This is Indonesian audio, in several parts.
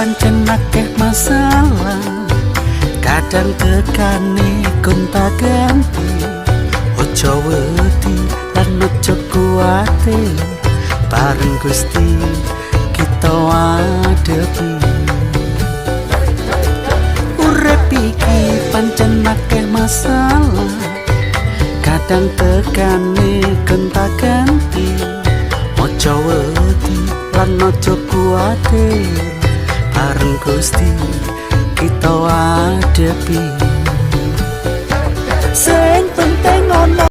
pancen akeh masalah, kadang tekane gonta ganti. Ojo wedi lan ojo kuwatir, bareng Gusti kita adepi. Urip iki pancen akeh masalah, kadang tekane gonta ganti. Ojo wedi lan ojo kuwatir, bareng Gusti kita adepi. Sing penting ono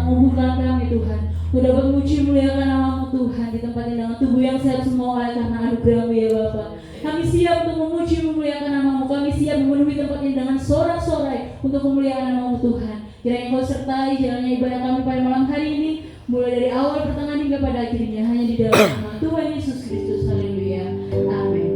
mengumpulkan kami Tuhan, untuk dapat memuji muliakan nama-Mu Tuhan di tempat ini dengan tubuh yang sehat semua oleh karena anugerah-Mu ya Bapa. Kami siap untuk memuji memuliakan nama-Mu, kami siap memenuhi tempat ini dengan sorak-sorai untuk memuliakan nama-Mu Tuhan. Kiranya Engkau sertai jalannya ibadah kami pada malam hari ini, mulai dari awal, pertengahan hingga pada akhirnya, hanya di dalam nama Tuhan Yesus Kristus. Haleluya. Amin.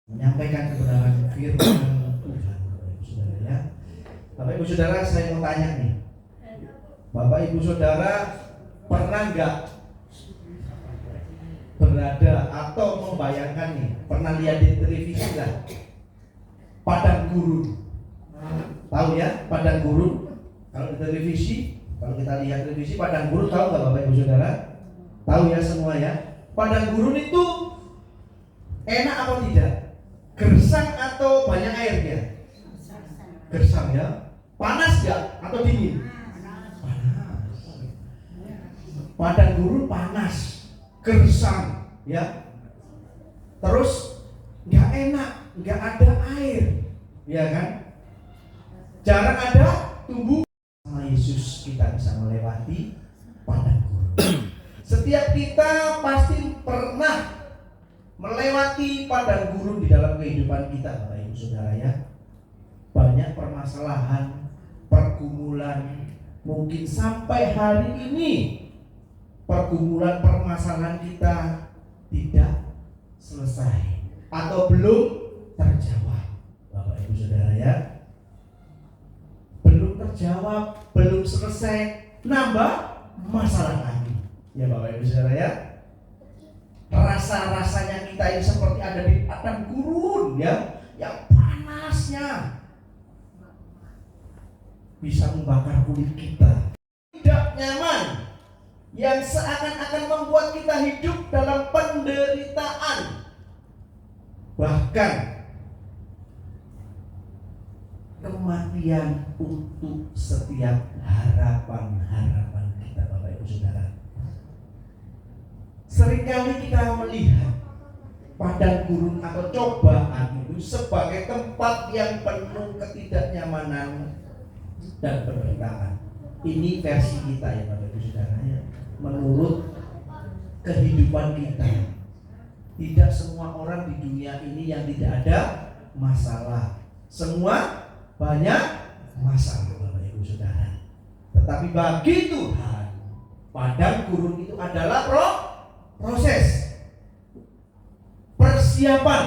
Menyampaikan kebenaran firman Tuhan, saudara ya. Bapak Ibu Saudara, saya mau tanya nih, Bapak Ibu Saudara pernah nggak berada atau membayangkan nih, pernah lihat di televisi lah, padang gurun. Tahu ya padang gurun? Kalau di televisi, kalau kita lihat televisi padang gurun, tahu nggak Bapak Ibu Saudara? Tahu ya semua ya. Padang gurun itu enak atau tidak? Gersang atau banyak airnya? Gersang ya. Panas nggak atau dingin? Panas. Padang gurun panas, gersang ya. Terus nggak enak, nggak ada air, ya kan? Jarang ada tumbuh. Sama Yesus kita bisa melewati padang gurun. Setiap kita pasti pernah melewati padang gurun di dalam kehidupan kita, Bapak Ibu Saudara ya. Banyak permasalahan, pergumulan, mungkin sampai hari ini pergumulan permasalahan kita tidak selesai atau belum terjawab, Bapak Ibu Saudara ya. Belum terjawab, belum selesai, nambah masalah lagi, ya Bapak Ibu Saudara ya. Rasa-rasanya kita ini seperti ada di padang gurun ya, yang panasnya bisa membakar kulit kita, tidak nyaman, yang seakan-akan membuat kita hidup dalam penderitaan, bahkan kematian untuk setiap harapan-harapan kita, Bapak Ibu Saudara. Seringkali kita melihat padang gurun atau cobaan itu sebagai tempat yang penuh ketidaknyamanan dan penderitaan. Ini versi kita ya Bapak Ibu Saudara ya. Menurut kehidupan kita, tidak semua orang di dunia ini yang tidak ada masalah. Semua banyak masalah Bapak Ibu Saudara. Tetapi bagi Tuhan, padang gurun itu adalah proses persiapan,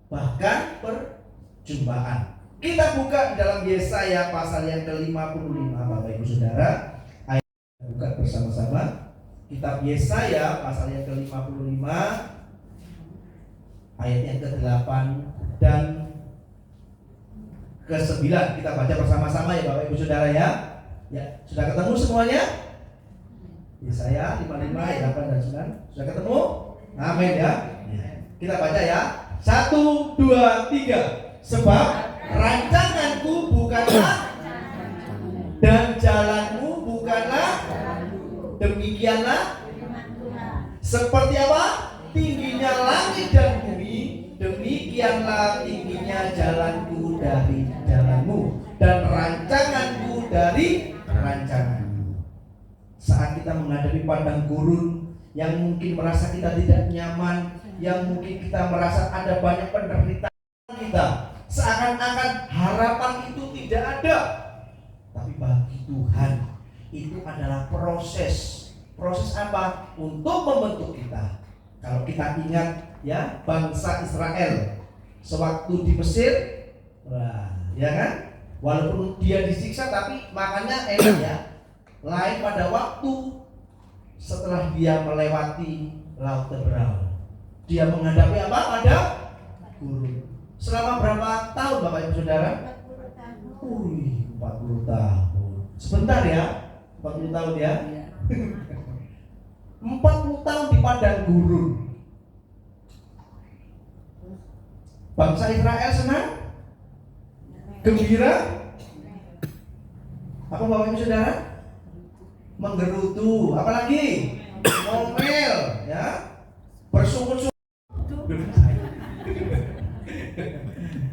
bahkan perjumpaan. Kita buka dalam Yesaya pasal yang ke-55 Bapak Ibu Saudara. Ayat buka bersama-sama. Kitab Yesaya pasal yang ke-55 ayat yang ke-8 dan ke-9. Kita baca bersama-sama ya Bapak Ibu Saudara ya. Ya, sudah ketemu semuanya? Yesaya 55 ayat 8 dan 9. Sudah ketemu? Amin ya. Kita baca ya. 1, 2, 3. Sebab rancanganku bukanlah dan jalanmu bukanlah demikianlah. Seperti apa? Tingginya langit dan bumi, demikianlah tingginya jalanku dari jalanmu dan rancanganku dari rancanganmu. Saat kita menghadapi padang gurun yang mungkin merasa kita tidak nyaman, yang mungkin kita merasa ada banyak penderitaan kita, seakan-akan harapan itu tidak ada. Tapi bagi Tuhan itu adalah proses. Proses apa? Untuk membentuk kita. Kalau kita ingat ya, bangsa Israel sewaktu di Mesir, wah, ya kan? Walaupun dia disiksa tapi makannya enak ya. Lain pada waktu setelah dia melewati laut Teberau, dia menghadapi apa? Ada gurun. Selama berapa tahun Bapak Ibu Saudara? 40 tahun. Sebentar ya, 40 tahun ya. 40 tahun di padang gurun. Bangsa Israel senang? Gembira? Apa Bapak Ibu Saudara? Menggerutu, apalagi ngomel, ya, bersungut-sungut.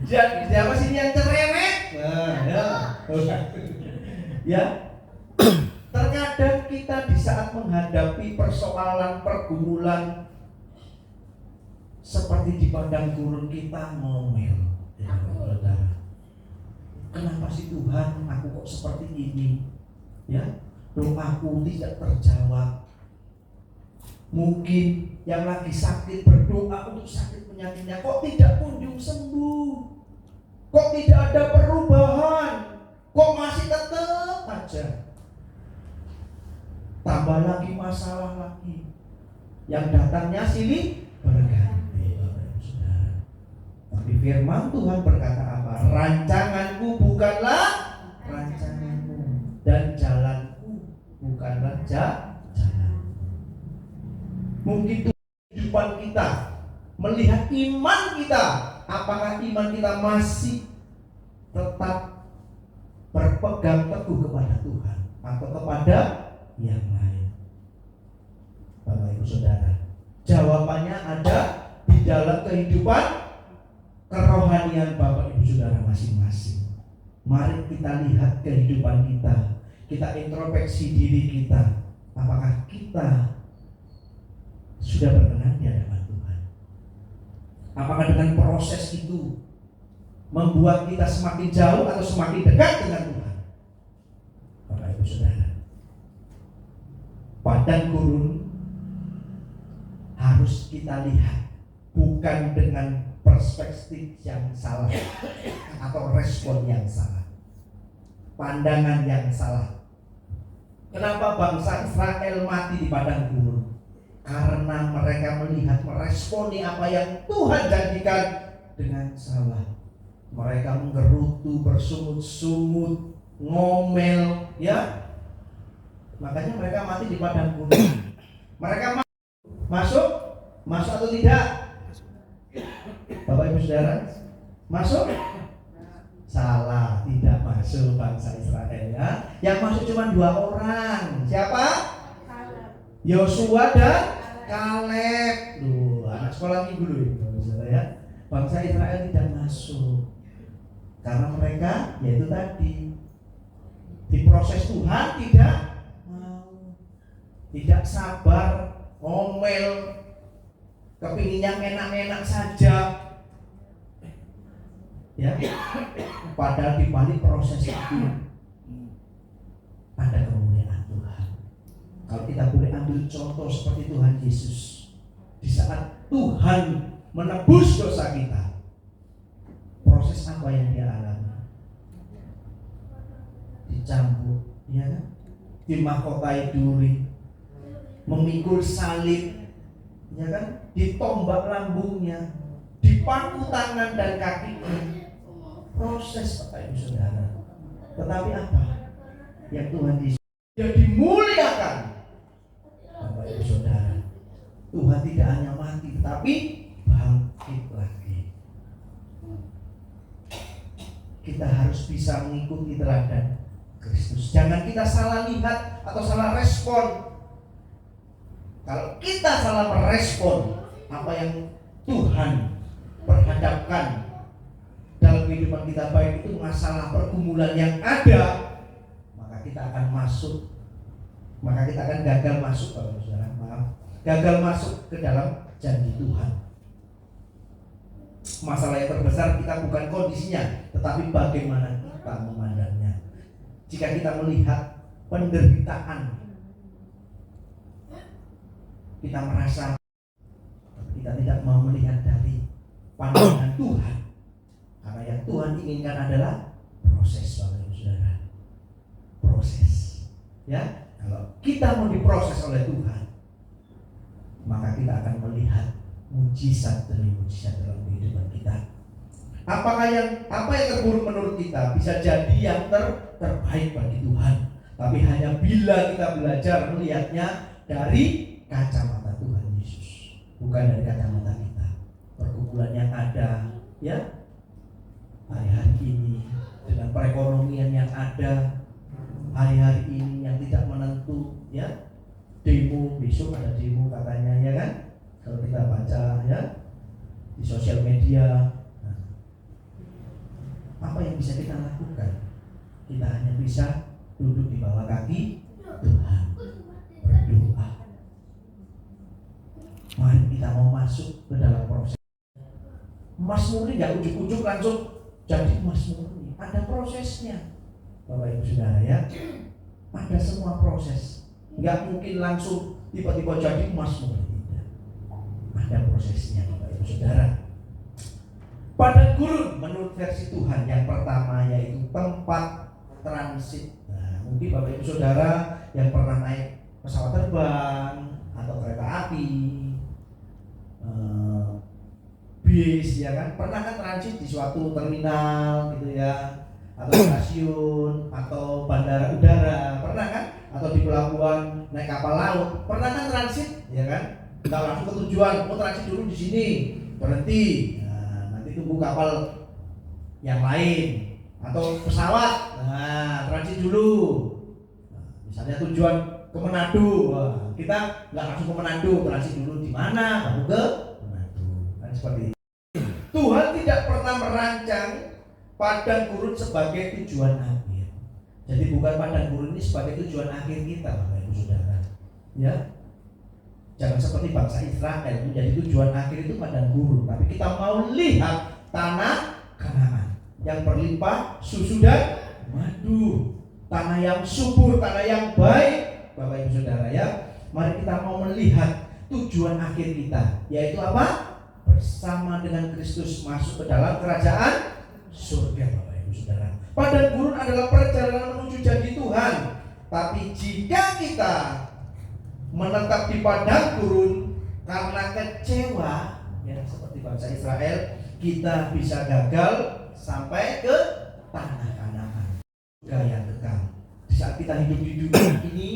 Siapa sih yang cerewet? Nah, ya. Terkadang kita di saat menghadapi persoalan, pergumulan seperti di padang gurun kita ngomel, ya, saudara. Kenapa sih Tuhan, aku kok seperti ini? Ya. Doaku tidak terjawab. Mungkin yang lagi sakit berdoa untuk sakit penyakitnya kok tidak kunjung sembuh, kok tidak ada perubahan, kok masih tetap aja tambah lagi masalah lagi. yang datangnya silih berganti, Bapak Ibu Saudara. Tapi firman Tuhan berkata apa? Rancanganku bukanlah rancanganmu, dan jalanku bukanlah jalanmu. Mungkin kehidupan kita, melihat iman kita, apakah iman kita masih tetap berpegang teguh kepada Tuhan atau kepada yang lain. Bapak Ibu Saudara, jawabannya ada di dalam kehidupan kerohanian Bapak Ibu Saudara masing-masing. Mari kita lihat kehidupan kita, kita introspeksi diri kita, apakah kita sudah berkenan di hadapan Tuhan? Apakah dengan proses itu membuat kita semakin jauh atau semakin dekat dengan Tuhan? Bapak Ibu Saudara, padang gurun harus kita lihat bukan dengan perspektif yang salah atau respon yang salah, pandangan yang salah. Kenapa bangsa Israel mati di padang gurun? Karena mereka melihat, meresponi apa yang Tuhan janjikan dengan salah. Mereka menggerutu, bersungut-sungut, ngomel, ya. Makanya mereka mati di padang gurun. Mereka masuk atau tidak? Bapak Ibu Saudara, masuk? Salah, tidak masuk bangsa Israel, ya. Yang masuk cuma 2 orang. Siapa? Yosua dan Kaleb. Loh, anak sekolah minggu loh ya. Bangsa Israel tidak masuk karena mereka, yaitu tadi, diproses Tuhan tidak mau, tidak sabar, ngomel, kepinginnya enak-enak saja, ya. Padahal di balik proses itu ada kemuliaan Tuhan. Kalau kita boleh ambil contoh seperti Tuhan Yesus, di saat Tuhan menebus dosa kita, proses apa yang dia alami? Dicambuk, ya kan? Dimahkotai duri, memikul salib, ya kan? Ditombak lambungnya, dipaku tangan dan kakinya. Proses, Bapak Ibu Saudara. Tetapi apa yang Tuhan Yesus, dia dimuliakan. Bapak Ibu Saudara, Tuhan tidak hanya mati tetapi bangkit lagi. Kita harus bisa mengikuti teladan Kristus. Jangan kita salah lihat atau salah respon. Kalau kita salah merespon apa yang Tuhan perhadapkan dalam kehidupan kita, baik itu masalah pergumulan yang ada, maka kita akan gagal masuk, Bapak Saudara, gagal masuk ke dalam janji Tuhan. Masalah yang terbesar kita bukan kondisinya, tetapi bagaimana kita memandangnya. Jika kita melihat penderitaan, kita merasa kita tidak mau melihat dari pandangan Tuhan, karena yang Tuhan inginkan adalah proses, Bapak Ibu Saudara. Proses, ya. Kalau kita mau diproses oleh Tuhan, maka kita akan melihat mujizat demi mujizat dalam kehidupan kita. Apa yang terburuk menurut kita bisa jadi yang terbaik bagi Tuhan. Tapi hanya bila kita belajar melihatnya dari kacamata Tuhan Yesus, bukan dari kacamata kita. Pergumulan yang ada, ya, hari-hari ini dengan perekonomian yang ada, hari-hari ini yang tidak menentu, ya. Demo, besok ada demo katanya, ya kan? Kalau kita baca, ya, di sosial media. Nah, apa yang bisa kita lakukan? Kita hanya bisa duduk di bawah kaki Tuhan, berdoa. Mari kita mau masuk ke dalam proses. Mas murni nggak ujuk-ujuk langsung jadi mas murni. Ada prosesnya, Bapak Ibu Saudara, ya. Ada semua proses. Nggak mungkin langsung tiba-tiba jadi mas murni. Ada prosesnya, Bapak Ibu Saudara. Padang gurun menurut versi Tuhan yang pertama yaitu tempat transit. Nah, mungkin Bapak Ibu Saudara yang pernah naik pesawat terbang atau kereta api, bis, ya kan? Pernah kan transit di suatu terminal gitu ya, atau stasiun, atau bandara udara, pernah kan? Atau di pelabuhan naik kapal laut, pernah kan transit, ya kan? Nggak langsung ke tujuan, transit dulu di sini, berhenti, nah, nanti tunggu kapal yang lain, atau pesawat, nah transit dulu. Nah, misalnya tujuan ke Manado, wah, kita nggak langsung ke Manado, transit dulu di mana, baru ke Manado, kan seperti itu. Tuhan tidak pernah merancang padang gurun sebagai tujuan akhir. Jadi bukan padang gurun ini sebagai tujuan akhir kita, Bapak Ibu Saudara. Ya, jangan seperti bangsa Israel menjadi tujuan akhir itu padang gurun, tapi kita mau lihat tanah Kanaan yang berlimpah susu dan madu, tanah yang subur, tanah yang baik, Bapak Ibu Saudara ya. Mari kita mau melihat tujuan akhir kita, yaitu apa? Bersama dengan Kristus masuk ke dalam kerajaan surga, Bapak Ibu Saudara. Padang gurun adalah perjalanan menuju janji Tuhan. Tapi jika kita menetap di padang gurun karena kecewa, ya seperti bangsa Israel, kita bisa gagal sampai ke tanah Kanaan, surga yang kekal. Di saat kita hidup di dunia ini,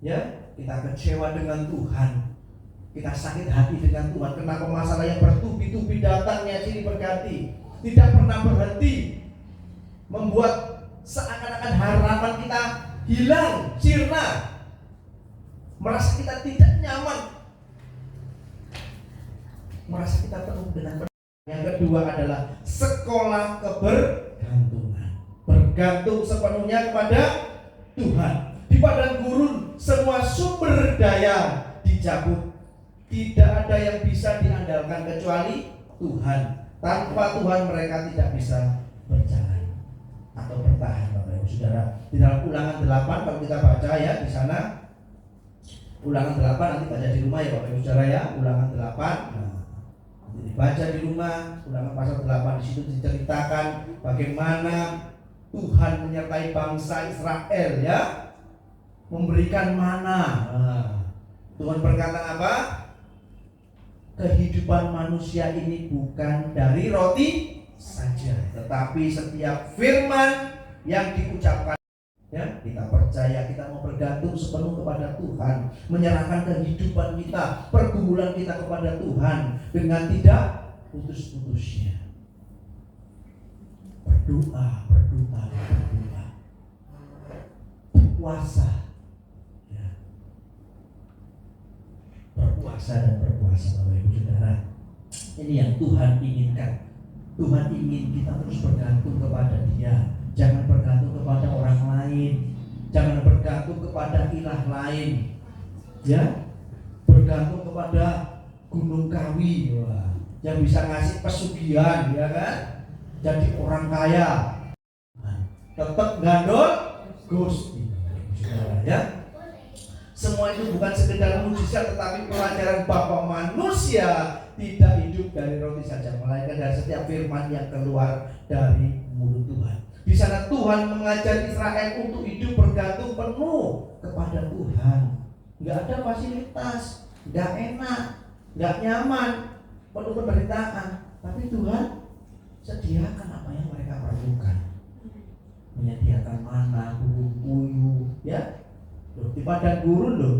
ya kita kecewa dengan Tuhan, kita sakit hati dengan Tuhan. Kenapa masalah yang bertubi-tubi datangnya silih berganti, tidak pernah berhenti, membuat seakan-akan harapan kita hilang, sirna, merasa kita tidak nyaman, merasa kita penuh dengan. Yang kedua adalah sekolah kebergantungan, bergantung sepenuhnya kepada Tuhan. Di padang gurun semua sumber daya dicabut, tidak ada yang bisa diandalkan kecuali Tuhan. Tanpa Tuhan mereka tidak bisa berjalan atau bertahan, Bapak Ibu Saudara. Di dalam Ulangan 8 kalau kita baca ya di sana, Ulangan 8 nanti baca di rumah ya Bapak Ibu Saudara ya. Ulangan 8, nah, nanti dibaca di rumah. Ulangan pasal 8 di situ diceritakan bagaimana Tuhan menyertai bangsa Israel ya, memberikan mana. Nah, Tuhan berkata apa? Kehidupan manusia ini bukan dari roti saja, tetapi setiap firman yang diucapkan. Ya, kita percaya, kita mau bergantung sepenuh kepada Tuhan, menyerahkan kehidupan kita, pergumulan kita kepada Tuhan dengan tidak putus-putusnya. Berdoa, berpuasa, ya. Berpuasa dan berpuasa, Bapak Ibu Saudara. Ini yang Tuhan inginkan. Tuhan ingin kita terus bergantung kepada Dia. Jangan bergantung kepada orang lain, jangan bergantung kepada ilah lain, ya. Bergantung kepada Gunung Kawi, wah, yang bisa ngasih pesugihan, ya kan? Jadi orang kaya, tetap gandol Gusti, ya. Semua itu bukan sekedar mujizat, tetapi pelajaran bahwa manusia tidak hidup dari roti saja, melainkan dari setiap firman yang keluar dari mulut Tuhan. Di sana Tuhan mengajar Israel untuk hidup bergantung penuh kepada Tuhan. Nggak ada fasilitas, nggak enak, nggak nyaman, penuh penderitaan. Tapi Tuhan sediakan apa yang mereka perlukan. Menyediakan mana, burung puyuh, ya. Loh, di padang gurun loh,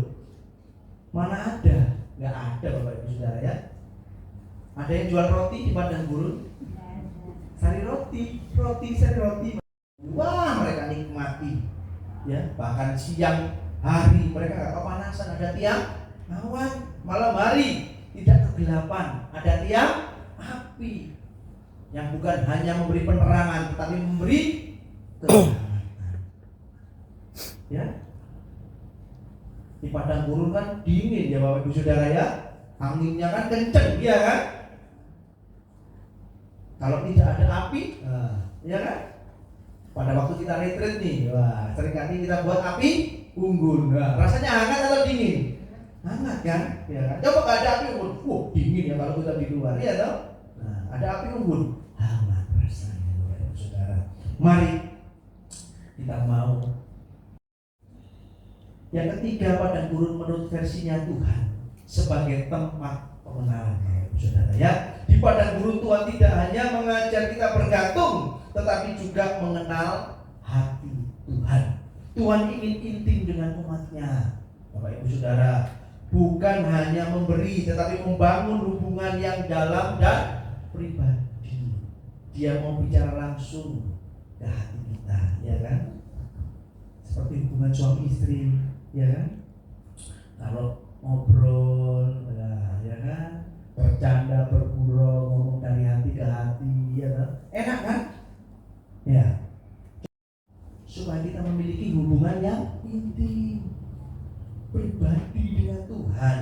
mana ada? Nggak ada, Bapak Ibu Saudara ya. Ada yang jual roti di padang gurun? Sari roti. Wah, mereka nikmati, ya. Bahkan siang hari mereka nggak kepanasan, ada tiang awan. Malam hari tidak kegelapan, ada tiang api yang bukan hanya memberi penerangan, tetapi memberi keselamatan. Ya, di padang gurun kan dingin ya Bapak Ibu Saudara ya, anginnya kan kenceng, ya kan? Kalau tidak ada api, ya kan? Pada waktu kita retreat nih, wah, seringkali kita buat api unggun. Nah, rasanya hangat atau dingin? Hangat kan? Ya kan? Coba kalau ada api unggun, wah dingin ya kalau kita di luar, ya toh? Nah, ada api unggun, hangat rasanya, Bapak Saudara. Mari kita mau. Yang ketiga, padang gurun menurut versinya Tuhan sebagai tempat pengenalan, Bapak Saudara ya. Di padang gurun Tuhan tidak hanya mengajar kita bergantung, tetapi juga mengenal hati Tuhan. Tuhan ingin intim dengan umatnya, Bapak Ibu Saudara. Bukan hanya memberi, tetapi membangun hubungan yang dalam dan pribadi. Dia mau bicara langsung ke hati kita, ya kan? Seperti hubungan suami istri, ya kan? Kalau ngobrol, ya kan? Bercanda, bergurau, ngomong dari hati ke hati, ya kan? Enak kan? Ya. Supaya kita memiliki hubungan yang intim, pribadi dengan Tuhan.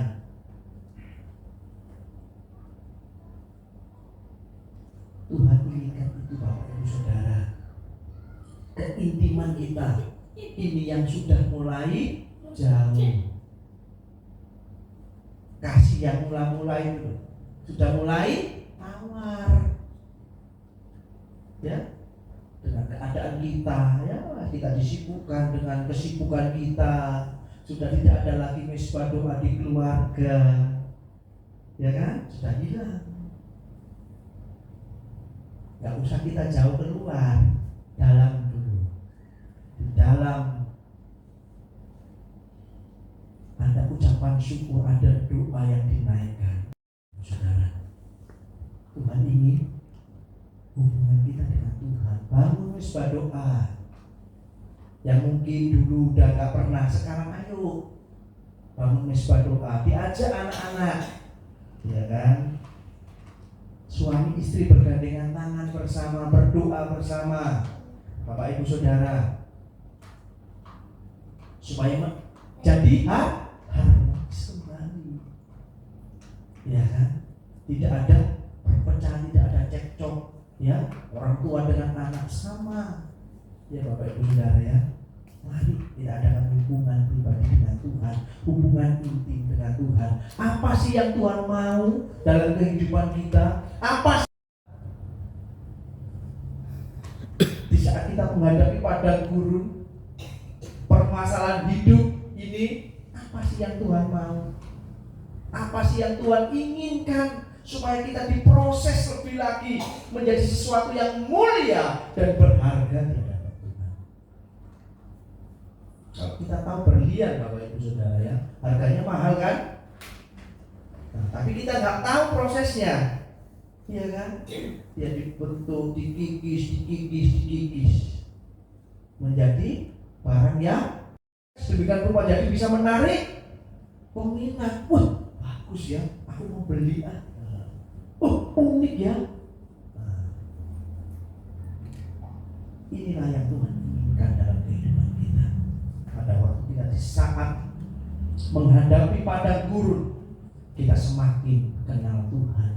Tuhan inginkan itu, Bapak Ibu Saudara. Keintiman kita ini yang sudah mulai jauh. Kasih yang mulai itu sudah mulai tawar, ya, dengan keadaan kita, ya, kita disibukkan dengan kesibukan kita. Sudah tidak ada lagi mesbah doa di keluarga, ya kan? Sudah hilang. Gak usah kita jauh keluar, dalam dulu. Di dalam ada ucapan syukur, ada doa yang dinaikkan. Saudara, Tuhan ingin hubungan kita dengan Tuhan. Bangun mesbah doa. Yang mungkin dulu udah gak pernah, sekarang ayo bangun mesbah doa. Diajak anak-anak, ya kan? Suami istri bergandengan tangan bersama, berdoa bersama, Bapak Ibu Saudara, supaya jadi harmonis kembali, ya kan? Tidak ada perpecahan, tidak ada cekcok, ya, orang tua dengan anak sama, ya Bapak Ibu Saudara ya. Mari kita adakan hubungan pribadi dengan Tuhan, hubungan intim dengan Tuhan. Apa sih yang Tuhan mau dalam kehidupan kita? Apa sih? Di saat kita menghadapi padang gurun, permasalahan hidup ini, apa sih yang Tuhan mau? Apa sih yang Tuhan inginkan supaya kita diproses lebih lagi menjadi sesuatu yang mulia dan berharga di hadapan Tuhan. Kalau kita tahu berlian, Bapak Ibu Saudara ya, harganya mahal kan? Nah, tapi kita nggak tahu prosesnya, iya kan? Dia dibentuk, dikikis menjadi barang yang sedemikian rupa, jadi bisa menarik peminat. Wah, bagus ya, aku mau beli. Oh, unik ya. Inilah yang Tuhan inginkan dalam kehidupan kita. Pada waktu kita di saat menghadapi padang gurun, kita semakin kenal Tuhan,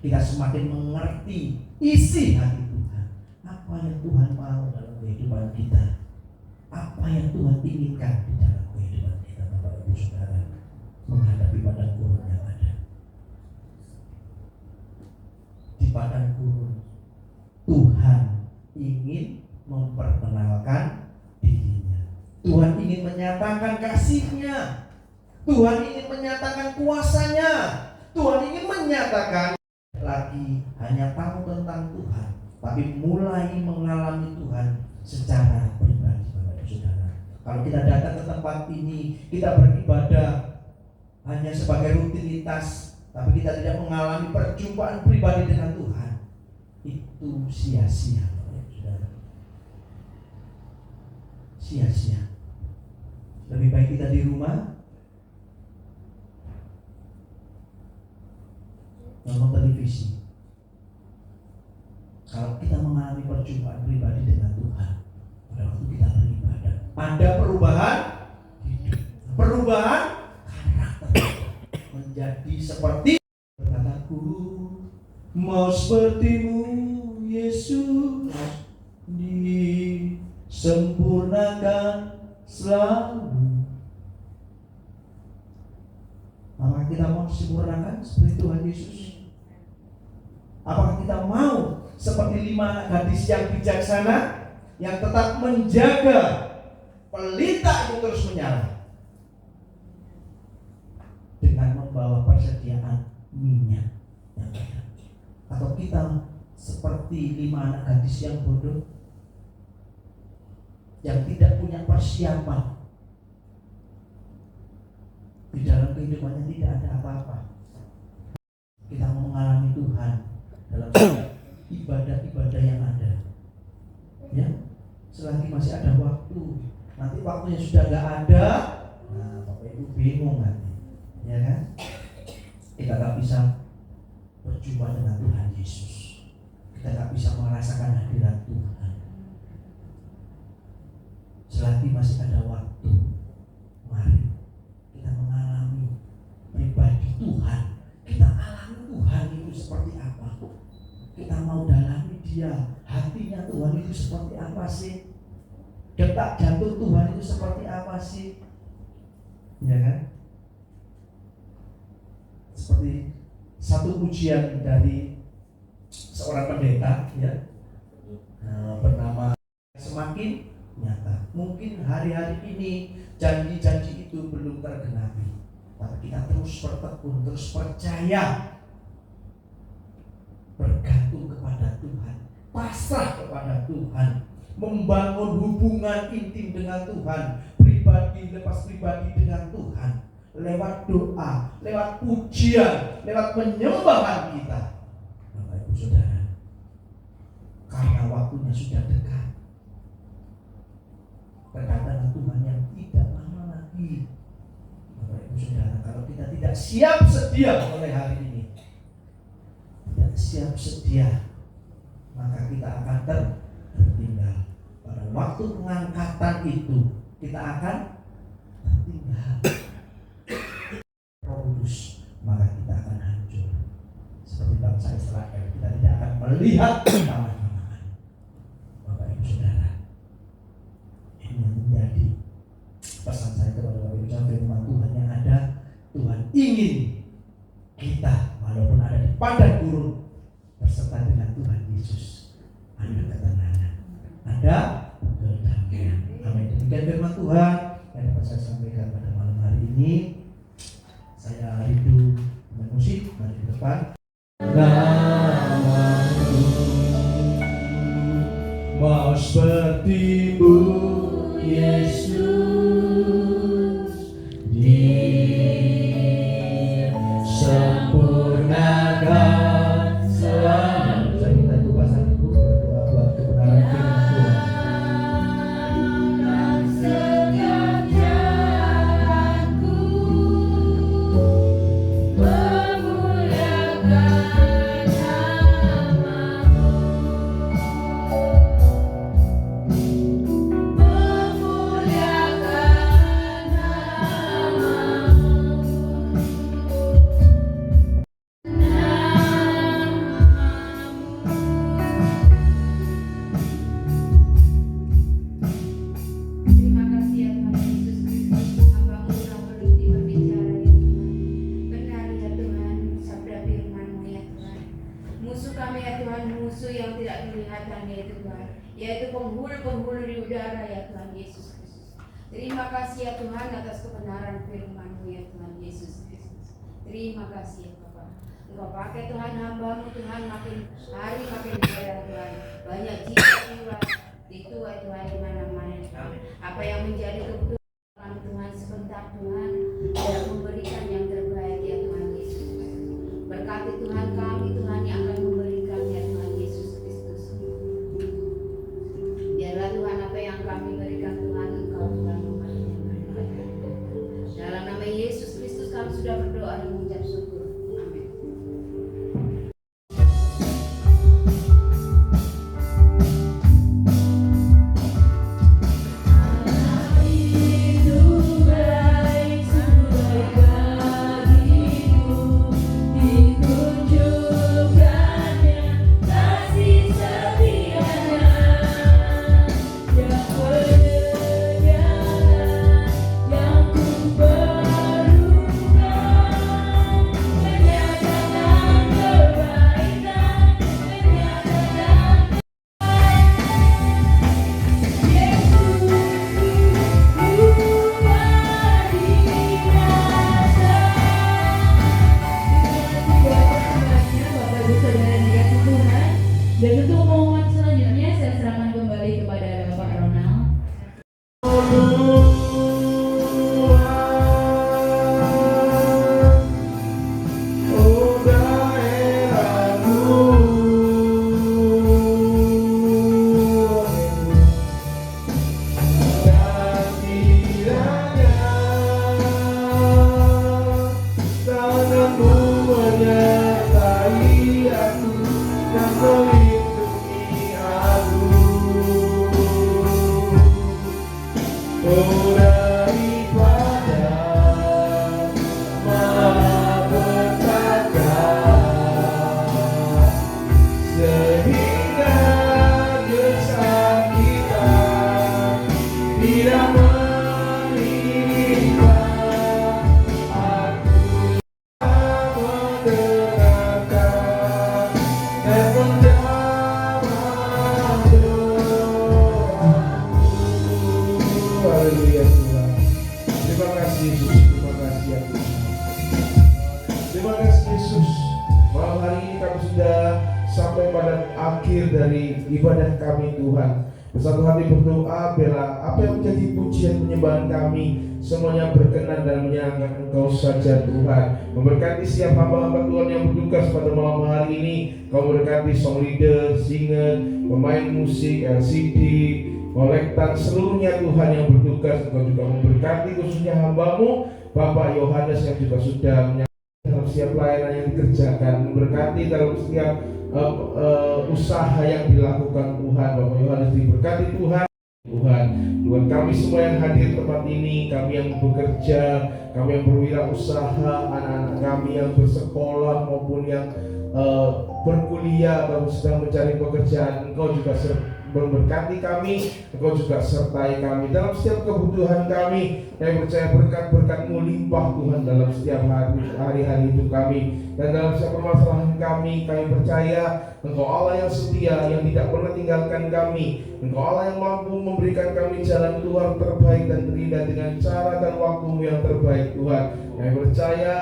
kita semakin mengerti isi hati Tuhan. Apa yang Tuhan mau dalam kehidupan kita, apa yang Tuhan inginkan di dalam kehidupan kita, Bapak Ibu Saudara, menghadapi padang gurun yang ada. Di padang gurun, Tuhan ingin memperkenalkan dirinya. Tuhan ingin menyatakan kasih-Nya. Tuhan ingin menyatakan kuasa-Nya. Tuhan ingin menyatakan lagi hanya tahu tentang Tuhan, tapi mulai mengalami Tuhan secara pribadi, Bapak Ibu Saudara. Kalau kita datang ke tempat ini, kita beribadah hanya sebagai rutinitas, tapi kita tidak mengalami perjumpaan pribadi dengan Tuhan, itu sia-sia, Bapak Ibu Saudara. Sia-sia. Lebih baik kita di rumah nonton televisi. Kalau kita mengalami perjumpaan pribadi dengan Tuhan pada waktu kita beribadah, ada perubahan hidup, perubahan karakter, menjadi seperti berkata, Guru mau sepertimu Yesus, disempurnakan selalu. Apakah kita mau disempurnakan seperti Tuhan Yesus? Apakah kita mau seperti 5 anak gadis yang bijaksana, yang tetap menjaga pelita itu terus menyala dengan membawa persediaan minyak yang kita seperti 5 anak gadis yang bodoh, yang tidak punya persiapan. Di dalam kehidupannya tidak ada apa-apa. Kita mau mengalami Tuhan dalam ibadah-ibadah yang ada. Ya, selagi masih ada waktu. Nanti waktunya sudah nggak ada, nah Bapak Ibu bingung nanti, ya kan? Kita nggak bisa berjumpa dengan Tuhan Yesus. Kita nggak bisa merasakan hadirat Tuhan. Selagi masih ada waktu, mari kita mengalami pribadi Tuhan. Kita alami Tuhan itu seperti apa. Kita mau dalami Dia, hatinya Tuhan itu seperti apa sih? Detak jantung Tuhan itu seperti apa sih? Ya kan? Seperti satu pujian dari seorang pendeta, ya, bernama Semakin Nyata. Mungkin hari-hari ini janji-janji itu belum tergenapi, tapi kita terus bertekun, terus percaya, bergantung kepada Tuhan, pasrah kepada Tuhan, membangun hubungan intim dengan Tuhan, pribadi lepas pribadi dengan Tuhan, lewat doa, lewat pujian, lewat penyembahan kita. Bapak Ibu Saudara, karena waktunya sudah dekat, kedatangan Tuhan yang tidak lama lagi. Bapak Ibu Saudara, kalau kita tidak siap sedia mulai hari ini, tidak siap sedia, maka kita akan tertinggal. Pada waktu pengangkatan itu kita akan tertinggal. Roh Kudus, maka kita akan hancur seperti bangsa Israel. Kita tidak akan melihat kemenangan. Bapak Ibu Saudara, ini yang menjadi pesan saya kepada Bapak Ibu Saudara. Firman Tuhan yang ada, Tuhan ingin kita walaupun ada di padang gurun berserta dengan Tuhan Yesus, ada ketenangan, ada kedamaian. Amin. Demikian firman Tuhan yang dapat saya sampaikan pada malam hari ini. Saya rindu dengan musik. Mari ke depan. Namamu mau seperti-Mu Yesus, disempurnakan selalu. Saya minta Ibu pasang Ibu berdoa buat kebenaran firman Tuhan. Yaitu penghulu-penghulu di udara, ya Tuhan Yesus Kristus. Terima kasih ya Tuhan atas kebenaran firman-Mu, ya Tuhan Yesus Kristus. Terima kasih ya Bapak. Engkau pakai Tuhan hamba-Mu, Tuhan, makin hari makin jaya Tuhan. Banyak jiwa-jiwa ditua Tuhan di mana-mana. Apa yang menjadi kebutuhan Tuhan sebentar Tuhan, dan memberikan yang terbaik ya Tuhan Yesus. Berkati Tuhan kami, Tuhan yang akan memberikan ya Tuhan Yesus Kristus. Biarlah Tuhan apa yang kami berikan Tuhan, Engkau Tuhan memberkati. Dalam nama Yesus Kristus kami sudah berdoa dan mengucap syukur. Amin. Itu baik, Dan untuk pengumuman selanjutnya saya serahkan kembali kepada Bapak Ronald. Ibadah kami Tuhan, bersatu hati berdoa biarlah apa yang menjadi pujian penyembahan kami semuanya berkenan dan menyenangkan Engkau saja Tuhan. Memberkati setiap hamba-hamba Tuhan yang bertugas pada malam hari ini. Kau berkati song leader, singer, pemain musik, LCD, kolektan, seluruhnya Tuhan yang bertugas. Engkau juga memberkati khususnya hamba-Mu Bapak Yohanes yang juga sudah menyampaikan dalam setiap pelayanan yang dikerjakan, memberkati dalam setiap usaha yang dilakukan Tuhan. Bapak Yohanes diberkati Tuhan. Tuhan kami semua yang hadir tempat ini, kami yang bekerja, kami yang berwirausaha, anak-anak kami yang bersekolah maupun yang berkuliah atau sedang mencari pekerjaan, Engkau juga memberkati kami, Engkau juga sertai kami dalam setiap kebutuhan kami. Kami percaya berkat-berkat-Mu limpah Tuhan dalam setiap hari-hari hidup kami, dan dalam setiap permasalahan kami percaya Engkau Allah yang setia, yang tidak pernah tinggalkan kami. Engkau Allah yang mampu memberikan kami jalan keluar terbaik dan terindah dengan cara dan waktu-Mu yang terbaik Tuhan. Kami percaya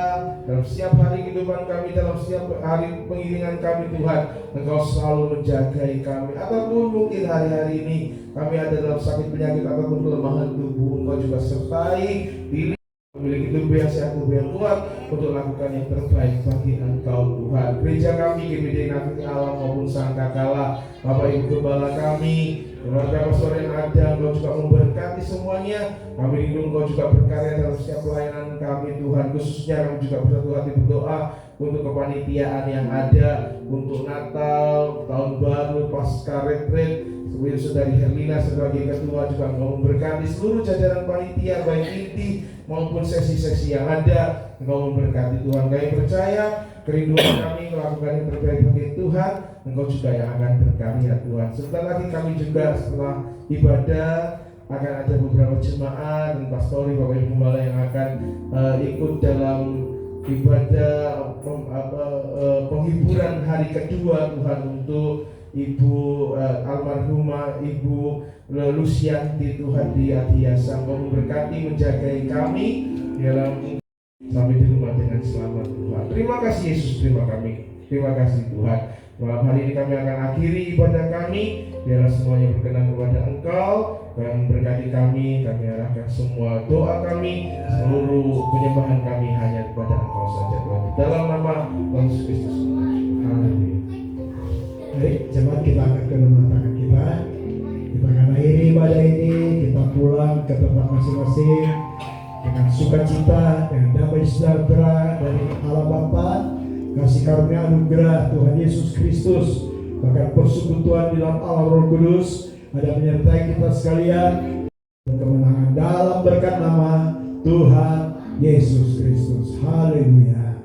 dalam setiap hari kehidupan kami, dalam setiap hari pengiringan kami Tuhan, Engkau selalu menjagai kami. Ataupun mungkin hari-hari ini kami ada dalam sakit penyakit ataupun kelemahan tubuh, Engkau juga sertai diri memiliki tubuh yang sehat, tubuh yang kuat untuk lakukan yang terbaik bagi Engkau Tuhan. Gereja kami, GBD Nafiti Alam maupun Sangkakala, Bapak Ibu Gembala kami, keluarga pastor yang ada, Engkau juga memberkati semuanya. Kami rindu Engkau juga berkarya dalam setiap pelayanan kami Tuhan. Khususnya kami juga bersatu hati berdoa untuk kepanitiaan yang ada, untuk Natal, Tahun Baru, Pasca Retreat. Kemudian Saudari Herlina sebagai ketua juga Engkau memberkati seluruh jajaran panitia baik inti maupun sesi-sesi yang ada. Engkau memberkati Tuhan. Kami percaya kerinduan kami melakukan yang terbaik bagi Tuhan, Engkau juga yang akan berkarya Tuhan. Sebentar lagi kami juga setelah ibadah akan ada beberapa jemaat dan pastori Bapak Ibu Gembala yang akan ikut dalam ibadah penghiburan hari kedua Tuhan untuk Ibu almarhumah Ibu Lucianti Tuhan di Adiasa. Engkau memberkati, menjagai kami dalam sampai di rumah dengan selamat Tuhan. Terima kasih Yesus, terima kasih Tuhan. Malam hari ini kami akan akhiri ibadah kami. Biarlah semuanya berkenan kepada Engkau dan memberkati kami. Kami arahkan semua doa kami, seluruh penyembahan kami hanya kepada Engkau saja Tuhan. Dalam nama Tuhan Yesus Kristus. Amin. Baik, jemaat kita angkat ke rumah tangan kita. Kita akan akhiri ibadah ini. Kita pulang ke tempat masing-masing dengan sukacita, dengan damai sejahtera dari Allah Bapa, kasih karunia anugerah Tuhan Yesus Kristus, bahkan persekutuan di dalam Allah Roh Kudus ada menyertai kita sekalian, dan kemenangan dalam berkat nama Tuhan Yesus Kristus. Haleluya.